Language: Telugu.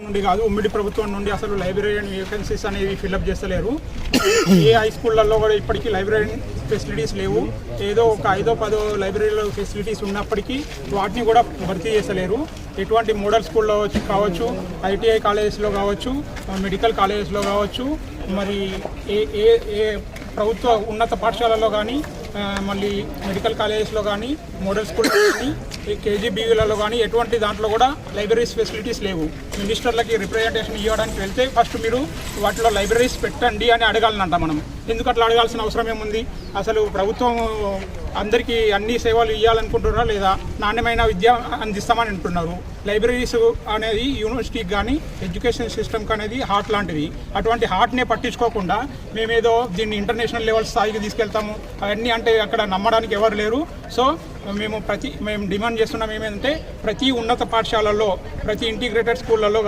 నుండి కాదు, ఉమ్మడి ప్రభుత్వం నుండి అసలు లైబ్రరీ వేకెన్సీస్ అనేవి ఫిల్అప్ చేస్తలేరు. ఏ హై స్కూళ్ళల్లో కూడా ఇప్పటికీ లైబ్రరీ ఫెసిలిటీస్ లేవు. ఏదో ఒక 5-10 లైబ్రరీలో ఫెసిలిటీస్ ఉన్నప్పటికీ వాటిని కూడా భర్తీ చేస్తలేరు. ఎటువంటి మోడల్ స్కూల్లో కావచ్చు, ఐటీఐ కాలేజెస్లో కావచ్చు, మెడికల్ కాలేజెస్లో కావచ్చు, మరి ఏ ఏ ఏ ప్రభుత్వ ఉన్నత పాఠశాలలో కానీ, మళ్ళీ మెడికల్ కాలేజెస్లో కానీ, మోడల్ స్కూల్లో కానీ, కేజీబీవీలలో కానీ ఎటువంటి దాంట్లో కూడా లైబ్రరీస్ ఫెసిలిటీస్ లేవు. మినిస్టర్లకి రిప్రజెంటేషన్ ఇవ్వడానికి వెళ్తే ఫస్ట్ మీరు వాటిలో లైబ్రరీస్ పెట్టండి అని అడగాలనంట. మనం ఎందుకు అట్లా అడగాల్సిన అవసరం ఏముంది? అసలు ప్రభుత్వం అందరికీ అన్ని సేవలు ఇవ్వాలనుకుంటున్నారా లేదా? నాణ్యమైన విద్య అందిస్తామని అంటున్నారు. లైబ్రరీస్ అనేది యూనివర్సిటీకి కానీ ఎడ్యుకేషన్ సిస్టమ్కి అనేది హార్ట్ లాంటిది. అటువంటి హార్ట్నే పట్టించుకోకుండా మేమేదో దీన్ని ఇంటర్నేషనల్ లెవెల్ స్థాయికి తీసుకెళ్తాము అవన్నీ అంటే అక్కడ నమ్మడానికి ఎవరు లేరు. సో మేము డిమాండ్ చేస్తున్నాం ఏమేంటంటే ప్రతి ఉన్నత పాఠశాలల్లో, ప్రతి ఇంటిగ్రేటెడ్ స్కూళ్ళల్లో